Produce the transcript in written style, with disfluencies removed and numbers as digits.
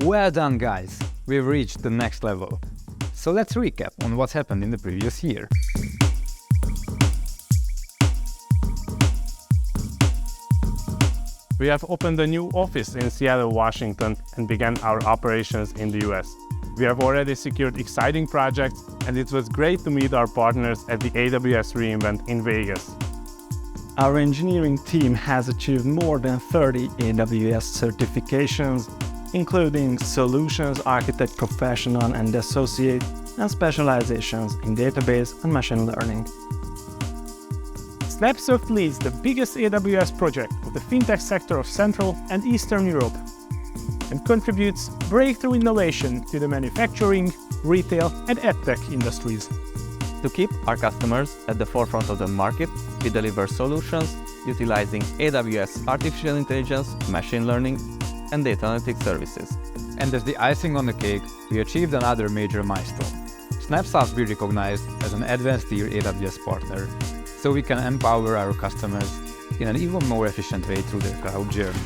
Well done, guys! We've reached the next level. So let's recap on what happened in the previous year. We have opened a new office in Seattle, Washington, and began our operations in the US. We have already secured exciting projects, and it was great to meet our partners at the AWS reInvent in Vegas. Our engineering team has achieved more than 30 AWS certifications, including Solutions Architect Professional and Associate, and specializations in database and machine learning. SnapSoft leads the biggest AWS project of the fintech sector of Central and Eastern Europe and contributes breakthrough innovation to the manufacturing, retail, and edtech industries. To keep our customers at the forefront of the market, we deliver solutions utilizing AWS artificial intelligence, machine learning, and data analytics services. And as the icing on the cake, we achieved another major milestone. SnapSoft be recognized as an Advanced Tier AWS Partner, so we can empower our customers in an even more efficient way through their cloud journey.